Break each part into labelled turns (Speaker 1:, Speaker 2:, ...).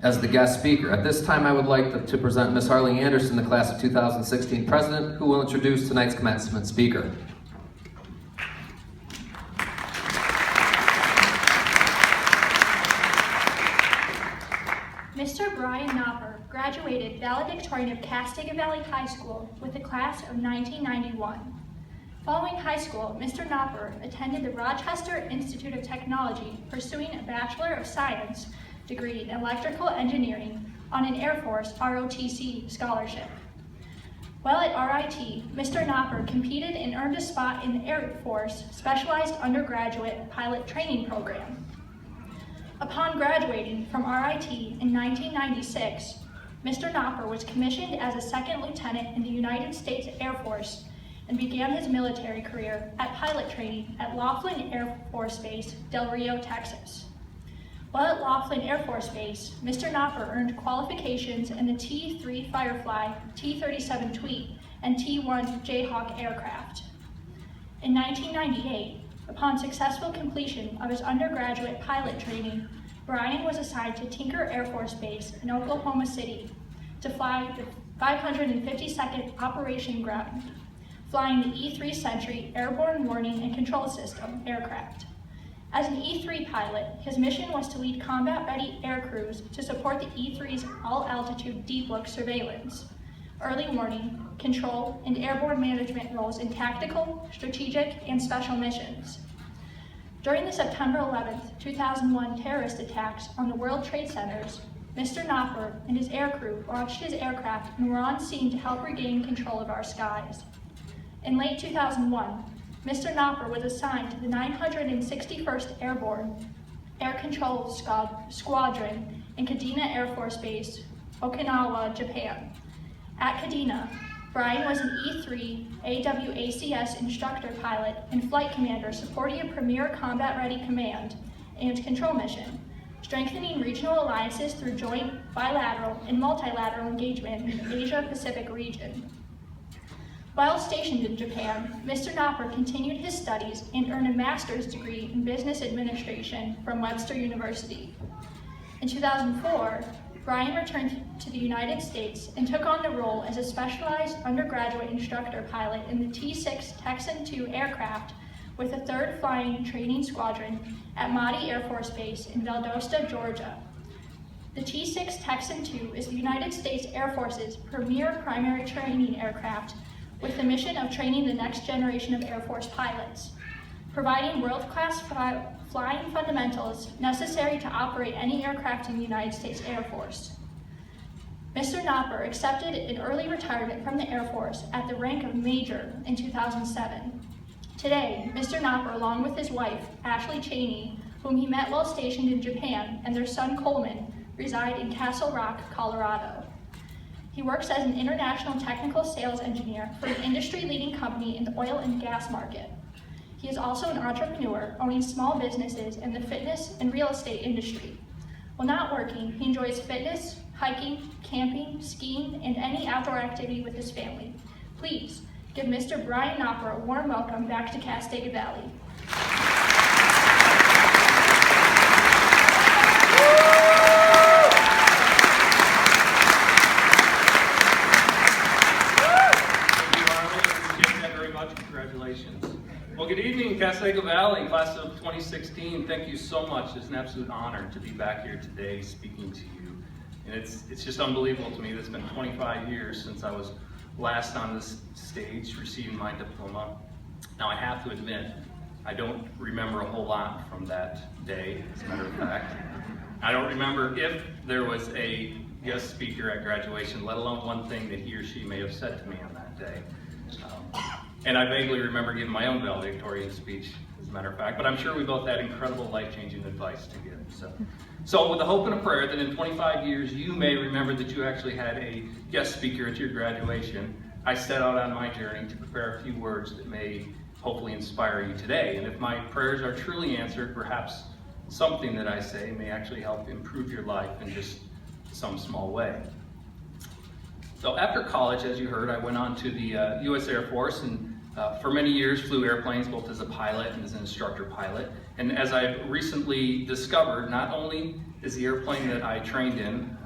Speaker 1: as the guest speaker. At this time, I would like to present Ms. Harley Anderson, the class of 2016 president, who will introduce tonight's commencement speaker.
Speaker 2: Mr. Brian Nopper graduated valedictorian of Cassadaga Valley High School with the class of 1991. Following high school, Mr. Nopper attended the Rochester Institute of Technology, pursuing a Bachelor of Science degree in Electrical Engineering on an Air Force ROTC scholarship. While at RIT, Mr. Nopper competed and earned a spot in the Air Force Specialized Undergraduate Pilot Training Program. Upon graduating from RIT in 1996, Mr. Nopper was commissioned as a second lieutenant in the United States Air Force and began his military career at pilot training at Laughlin Air Force Base, Del Rio, Texas. While at Laughlin Air Force Base, Mr. Nopper earned qualifications in the T-3 Firefly, T-37 Tweet, and T-1 Jayhawk aircraft. In 1998, upon successful completion of his undergraduate pilot training, Brian was assigned to Tinker Air Force Base in Oklahoma City to fly the 552nd Operation Ground, flying the E-3 Sentry Airborne Warning and Control System aircraft. As an E-3 pilot, his mission was to lead combat-ready air crews to support the E-3's all-altitude deep look surveillance, early warning, control, and airborne management roles in tactical, strategic, and special missions. During the September 11, 2001 terrorist attacks on the World Trade Centers, Mr. Nopper and his aircrew launched his aircraft and were on scene to help regain control of our skies. In late 2001, Mr. Nopper was assigned to the 961st Airborne Air Control Squadron in Kadena Air Force Base, Okinawa, Japan. At Kadena, Brian was an E-3 AWACS instructor pilot and flight commander supporting a premier combat-ready command and control mission, strengthening regional alliances through joint bilateral and multilateral engagement in the Asia-Pacific region. While stationed in Japan, Mr. Nopper continued his studies and earned a master's degree in business administration from Webster University. In 2004, Brian returned to the United States and took on the role as a specialized undergraduate instructor pilot in the T-6 Texan II aircraft with the 3rd Flying Training Squadron at Mahdi Air Force Base in Valdosta, Georgia. The T-6 Texan II is the United States Air Force's premier primary training aircraft with the mission of training the next generation of Air Force pilots, providing world-class flying fundamentals necessary to operate any aircraft in the United States Air Force. Mr. Nopper accepted an early retirement from the Air Force at the rank of Major in 2007. Today, Mr. Nopper, along with his wife, Ashley Cheney, whom he met while stationed in Japan, and their son Coleman, reside in Castle Rock, Colorado. He works as an international technical sales engineer for an industry-leading company in the oil and gas market. He is also an entrepreneur, owning small businesses in the fitness and real estate industry. While not working, he enjoys fitness, hiking, camping, skiing, and any outdoor activity with his family. Please give Mr. Brian Nopper a warm welcome back to Cassadaga Valley.
Speaker 3: Well, good evening, Cassadaga Valley, class of 2016. Thank you so much. It's an absolute honor to be back here today speaking to you. And it's just unbelievable to me that it's been 25 years since I was last on this stage receiving my diploma. Now, I have to admit, I don't remember a whole lot from that day, as a matter of fact. I don't remember if there was a guest speaker at graduation, let alone one thing that he or she may have said to me on that day. And I vaguely remember giving my own valedictorian speech, as a matter of fact, but I'm sure we both had incredible life-changing advice to give. So with the hope and a prayer that in 25 years you may remember that you actually had a guest speaker at your graduation, I set out on my journey to prepare a few words that may hopefully inspire you today. And if my prayers are truly answered, perhaps something that I say may actually help improve your life in just some small way. So after college, as you heard, I went on to the U.S. Air Force and for many years flew airplanes both as a pilot and as an instructor pilot. And as I've recently discovered, not only is the airplane that I trained in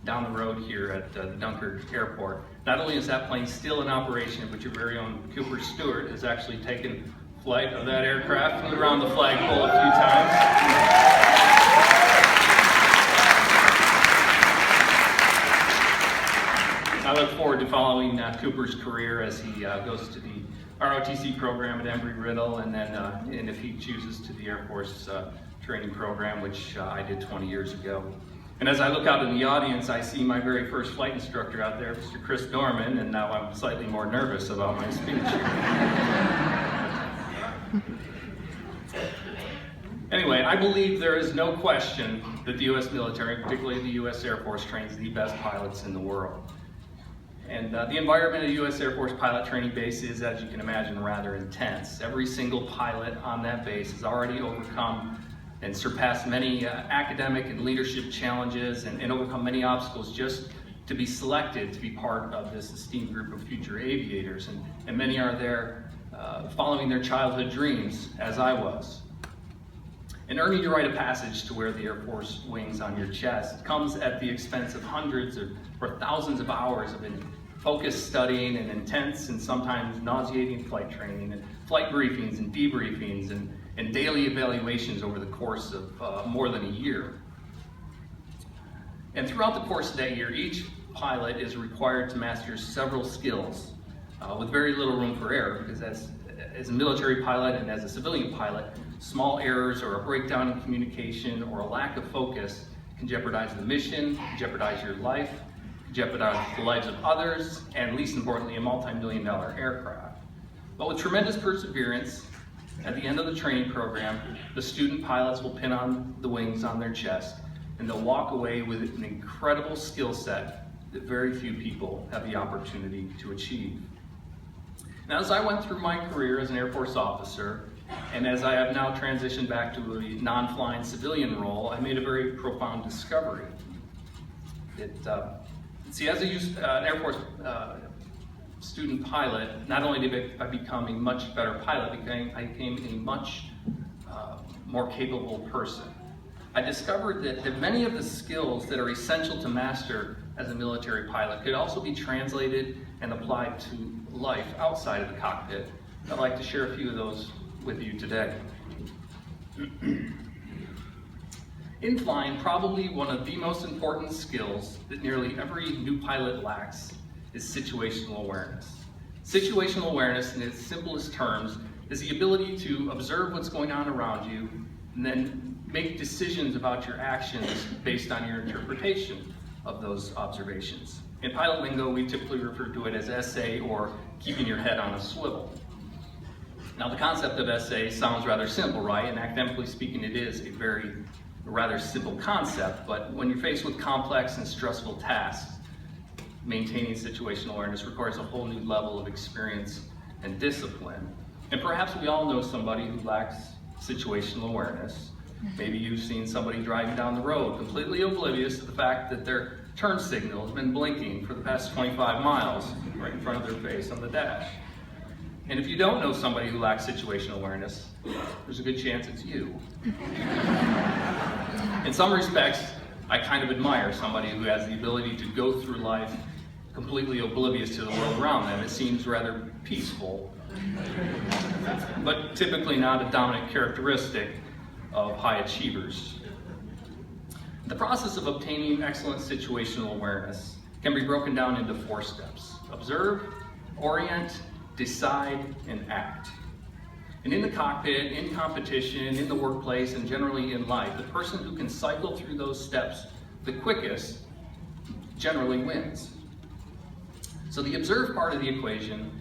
Speaker 3: down the road here at the Dunkirk Airport. Not only is that plane still in operation, but your very own Cooper Stewart has actually taken flight of that aircraft, flew around the flagpole a few times. I look forward to following Cooper's career as he goes to the ROTC program at Embry-Riddle, and then and if he chooses to the Air Force training program, which I did 20 years ago. And as I look out in the audience, I see my very first flight instructor out there, Mr. Chris Dorman, and now I'm slightly more nervous about my speech here. Anyway, I believe there is no question that the U.S. military, particularly the U.S. Air Force, trains the best pilots in the world. And the environment of the U.S. Air Force pilot training base is, as you can imagine, rather intense. Every single pilot on that base has already overcome and surpassed many academic and leadership challenges and overcome many obstacles just to be selected to be part of this esteemed group of future aviators. And many are there following their childhood dreams, as I was. And earning your rite of passage to wear the Air Force wings on your chest comes at the expense of hundreds or thousands of hours of focused studying and intense and sometimes nauseating flight training and flight briefings and debriefings and daily evaluations over the course of more than a year. And throughout the course of that year, each pilot is required to master several skills with very little room for error, because as a military pilot and as a civilian pilot, small errors or a breakdown in communication or a lack of focus can jeopardize the mission, jeopardize your life, jeopardize the lives of others, and least importantly, a multi-million-dollar aircraft. But with tremendous perseverance, at the end of the training program, the student pilots will pin on the wings on their chest, and they'll walk away with an incredible skill set that very few people have the opportunity to achieve. Now, as I went through my career as an Air Force officer, and as I have now transitioned back to a non-flying civilian role, I made a very profound discovery. See, as an Air Force student pilot, not only did I become a much better pilot, I became a much more capable person. I discovered that many of the skills that are essential to master as a military pilot could also be translated and applied to life outside of the cockpit. I'd like to share a few of those with you today. In flying, probably one of the most important skills that nearly every new pilot lacks is situational awareness. Situational awareness, in its simplest terms, is the ability to observe what's going on around you and then make decisions about your actions based on your interpretation of those observations. In pilot lingo, we typically refer to it as SA, or keeping your head on a swivel. Now, the concept of SA sounds rather simple, right? And academically speaking, it is a rather simple concept, but when you're faced with complex and stressful tasks, maintaining situational awareness requires a whole new level of experience and discipline. And perhaps we all know somebody who lacks situational awareness. Maybe you've seen somebody driving down the road completely oblivious to the fact that their turn signal has been blinking for the past 25 miles right in front of their face on the dash. And if you don't know somebody who lacks situational awareness, there's a good chance it's you. In some respects, I kind of admire somebody who has the ability to go through life completely oblivious to the world around them. It seems rather peaceful, but typically not a dominant characteristic of high achievers. The process of obtaining excellent situational awareness can be broken down into 4 steps: observe, orient, decide, and act. And in the cockpit, in competition, in the workplace, and generally in life, the person who can cycle through those steps the quickest generally wins. So the observe part of the equation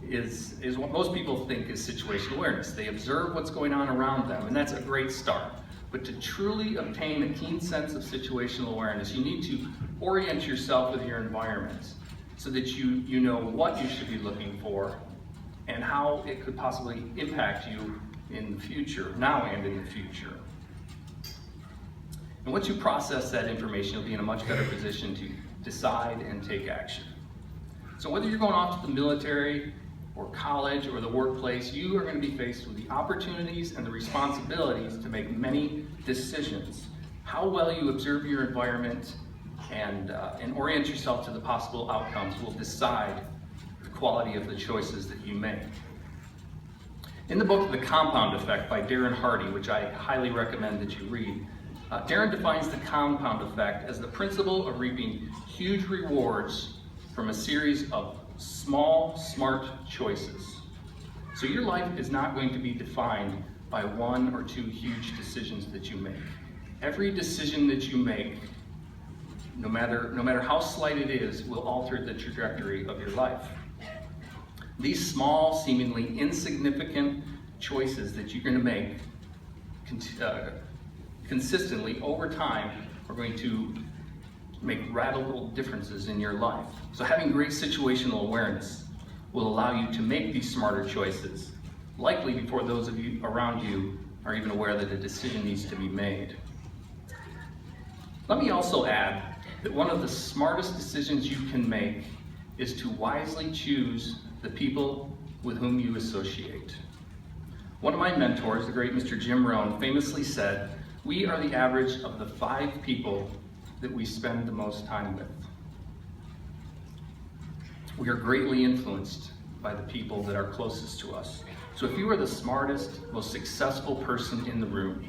Speaker 3: is what most people think is situational awareness. They observe what's going on around them, and that's a great start. But to truly obtain a keen sense of situational awareness, you need to orient yourself with your environment so that you know what you should be looking for and how it could possibly impact you in the future, now and in the future. And once you process that information, you'll be in a much better position to decide and take action. So whether you're going off to the military or college or the workplace, you are going to be faced with the opportunities and the responsibilities to make many decisions. How well you observe your environment and orient yourself to the possible outcomes will decide the quality of the choices that you make. In the book, The Compound Effect by Darren Hardy, which I highly recommend that you read, Darren defines the compound effect as the principle of reaping huge rewards from a series of small, smart choices. So your life is not going to be defined by one or two huge decisions that you make. Every decision that you make, no matter how slight it is, will alter the trajectory of your life. These small, seemingly insignificant choices that you're going to make consistently over time are going to make radical differences in your life. So having great situational awareness will allow you to make these smarter choices, likely before those of you around you are even aware that a decision needs to be made. Let me also add that one of the smartest decisions you can make is to wisely choose the people with whom you associate. One of my mentors, the great Mr. Jim Rohn, famously said, "We are the average of the 5 people that we spend the most time with." We are greatly influenced by the people that are closest to us. So if you are the smartest, most successful person in the room,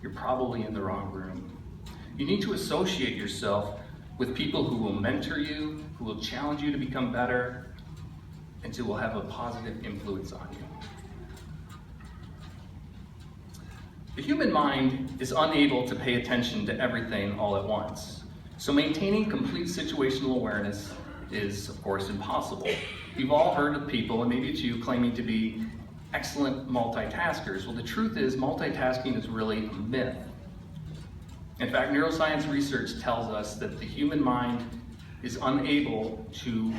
Speaker 3: you're probably in the wrong room. You need to associate yourself with people who will mentor you, who will challenge you to become better, and who will have a positive influence on you. The human mind is unable to pay attention to everything all at once. So maintaining complete situational awareness is, of course, impossible. You've all heard of people, and maybe it's you, claiming to be excellent multitaskers. Well, the truth is, multitasking is really a myth. In fact, neuroscience research tells us that the human mind is unable to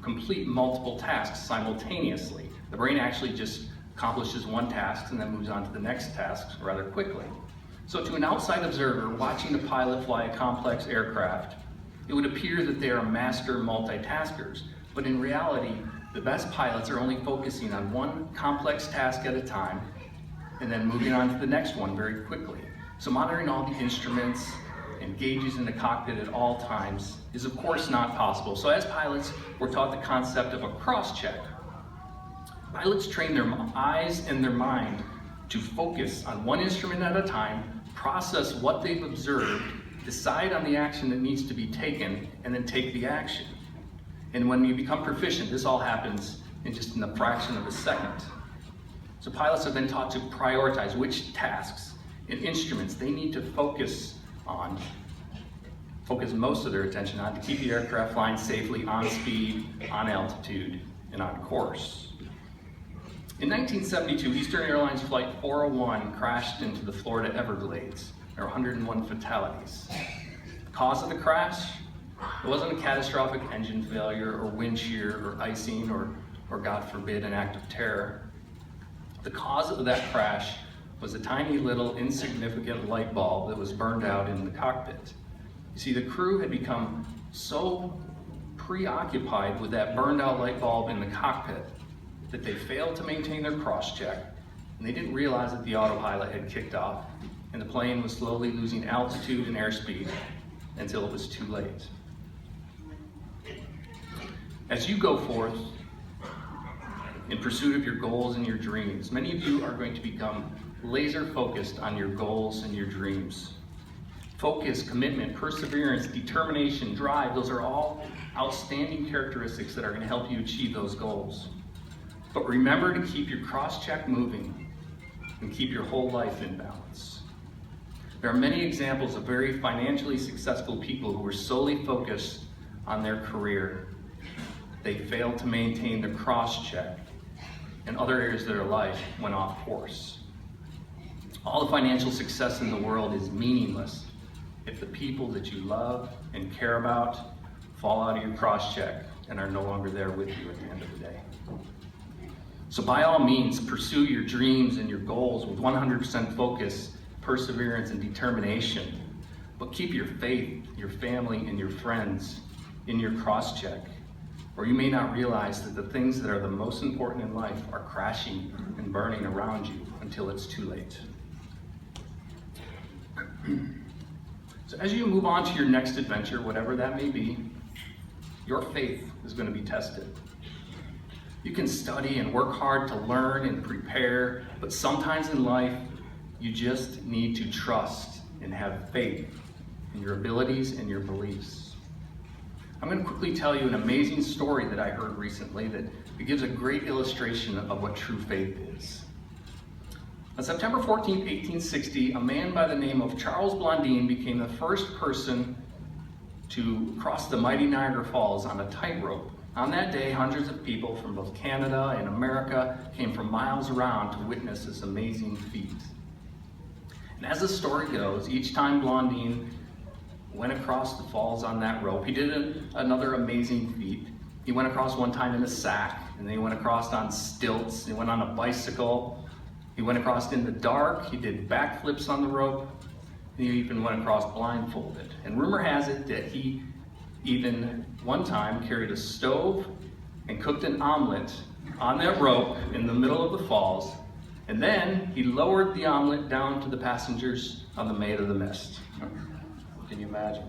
Speaker 3: complete multiple tasks simultaneously. The brain actually just accomplishes one task and then moves on to the next task rather quickly. So to an outside observer watching a pilot fly a complex aircraft, it would appear that they are master multitaskers. But in reality, the best pilots are only focusing on one complex task at a time and then moving on to the next one very quickly. So monitoring all the instruments and gauges in the cockpit at all times is of course not possible. So as pilots, we're taught the concept of a cross-check. Pilots train their eyes and their mind to focus on one instrument at a time, process what they've observed, decide on the action that needs to be taken, and then take the action. And when you become proficient, this all happens in the fraction of a second. So pilots are then taught to prioritize which tasks and instruments they need to focus most of their attention on to keep the aircraft flying safely, on speed, on altitude, and on course. In 1972, Eastern Airlines Flight 401 crashed into the Florida Everglades. There were 101 fatalities. The cause of the crash? It wasn't a catastrophic engine failure or wind shear or icing or God forbid, an act of terror. The cause of that crash was a tiny little insignificant light bulb that was burned out in the cockpit. You see, the crew had become so preoccupied with that burned out light bulb in the cockpit that they failed to maintain their cross-check, and they didn't realize that the autopilot had kicked off, and the plane was slowly losing altitude and airspeed until it was too late. As you go forth in pursuit of your goals and your dreams, many of you are going to become laser focused on your goals and your dreams. Focus, commitment, perseverance, determination, drive, those are all outstanding characteristics that are going to help you achieve those goals. But remember to keep your cross-check moving and keep your whole life in balance. There are many examples of very financially successful people who were solely focused on their career. They failed to maintain their cross-check, and other areas of their life went off course. All the financial success in the world is meaningless if the people that you love and care about fall out of your cross-check and are no longer there with you at the end of the day. So by all means, pursue your dreams and your goals with 100% focus, perseverance, and determination. But keep your faith, your family, and your friends in your cross-check, or you may not realize that the things that are the most important in life are crashing and burning around you until it's too late. So as you move on to your next adventure, whatever that may be, your faith is going to be tested. You can study and work hard to learn and prepare, but sometimes in life, you just need to trust and have faith in your abilities and your beliefs. I'm going to quickly tell you an amazing story that I heard recently that it gives a great illustration of what true faith is. On September 14, 1860, a man by the name of Charles Blondin became the first person to cross the mighty Niagara Falls on a tightrope. On that day, hundreds of people from both Canada and America came from miles around to witness this amazing feat. And as the story goes, each time Blondin went across the falls on that rope, he did another amazing feat. He went across one time in a sack, and then he went across on stilts, he went on a bicycle, he went across in the dark, he did backflips on the rope, and he even went across blindfolded. And rumor has it that he even one time carried a stove and cooked an omelet on that rope in the middle of the falls, and then he lowered the omelet down to the passengers on the Maid of the Mist. Can you imagine?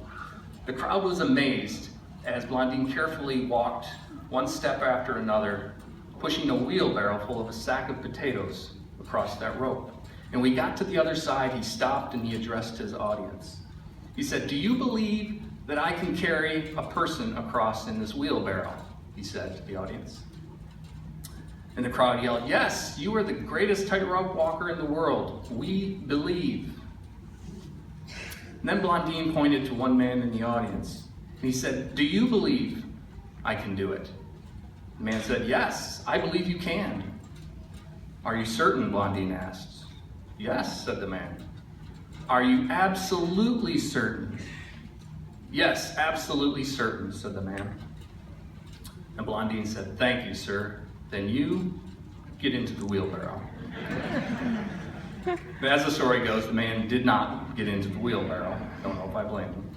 Speaker 3: The crowd was amazed as Blondin carefully walked one step after another, pushing a wheelbarrow full of a sack of potatoes across that rope. And when we got to the other side, he stopped and he addressed his audience. He said, "Do you believe that I can carry a person across in this wheelbarrow?" he said to the audience. And the crowd yelled, "Yes, you are the greatest tightrope walker in the world. We believe." And then Blondin pointed to one man in the audience, and he said, "Do you believe I can do it?" The man said, "Yes, I believe you can." "Are you certain?" Blondin asked. "Yes," said the man. "Are you absolutely certain?" "Yes, absolutely certain," said the man. And Blondin said, "Thank you, sir. Then you get into the wheelbarrow." But as the story goes, the man did not get into the wheelbarrow. Don't know if I blame him.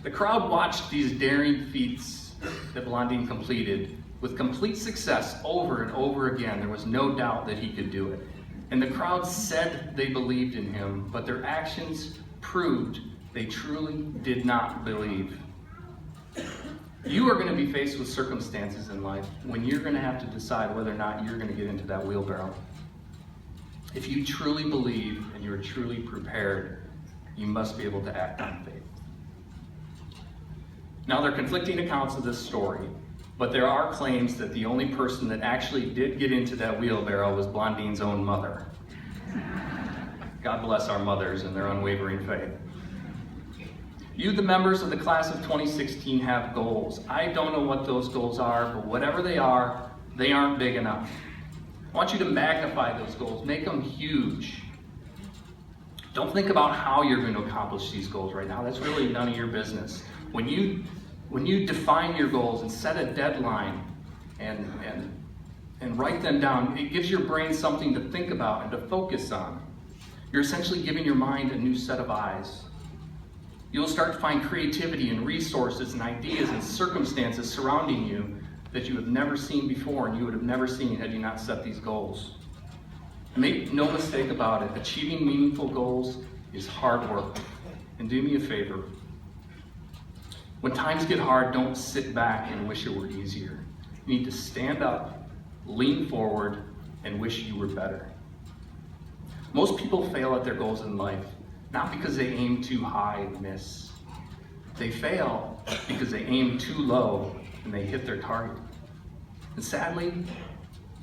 Speaker 3: The crowd watched these daring feats that Blondin completed with complete success over and over again. There was no doubt that he could do it. And the crowd said they believed in him, but their actions proved they truly did not believe. You are going to be faced with circumstances in life when you're going to have to decide whether or not you're going to get into that wheelbarrow. If you truly believe and you're truly prepared, you must be able to act on faith. Now, there are conflicting accounts of this story, but there are claims that the only person that actually did get into that wheelbarrow was Blondin's own mother. God bless our mothers and their unwavering faith. You, the members of the class of 2016, have goals. I don't know what those goals are, but whatever they are, they aren't big enough. I want you to magnify those goals, make them huge. Don't think about how you're going to accomplish these goals right now. That's really none of your business. When you define your goals and set a deadline and write them down, it gives your brain something to think about and to focus on. You're essentially giving your mind a new set of eyes. You'll start to find creativity and resources and ideas and circumstances surrounding you that you have never seen before and you would have never seen had you not set these goals. Make no mistake about it, achieving meaningful goals is hard work. And do me a favor. When times get hard, don't sit back and wish it were easier. You need to stand up, lean forward, and wish you were better. Most people fail at their goals in life, not because they aim too high and miss. They fail because they aim too low and they hit their target. And sadly,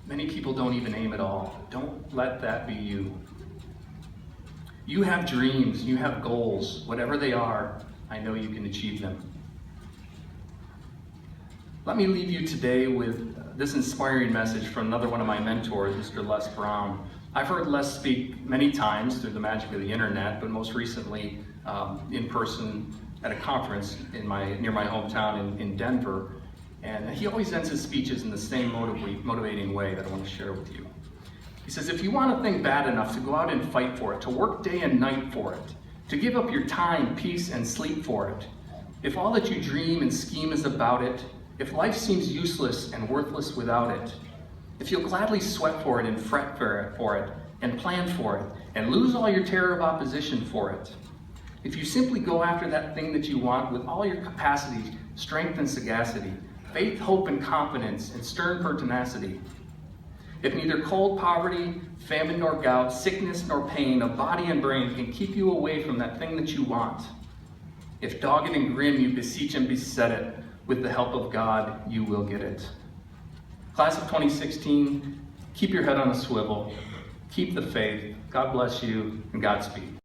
Speaker 3: many people don't even aim at all. Don't let that be you. You have dreams, you have goals, whatever they are, I know you can achieve them. Let me leave you today with this inspiring message from another one of my mentors, Mr. Les Brown. I've heard Les speak many times through the magic of the internet, but most recently in person at a conference near my hometown in Denver. And he always ends his speeches in the same motivating way that I want to share with you. He says, if you want a thing bad enough to go out and fight for it, to work day and night for it, to give up your time, peace, and sleep for it, if all that you dream and scheme is about it, if life seems useless and worthless without it, if you'll gladly sweat for it and fret for it and plan for it and lose all your terror of opposition for it, if you simply go after that thing that you want with all your capacity, strength and sagacity, faith, hope, and confidence, and stern pertinacity, if neither cold poverty, famine nor gout, sickness nor pain of body and brain can keep you away from that thing that you want, if dogged and grim you beseech and beset it, with the help of God, you will get it. Class of 2016, keep your head on a swivel, keep the faith, God bless you, and Godspeed.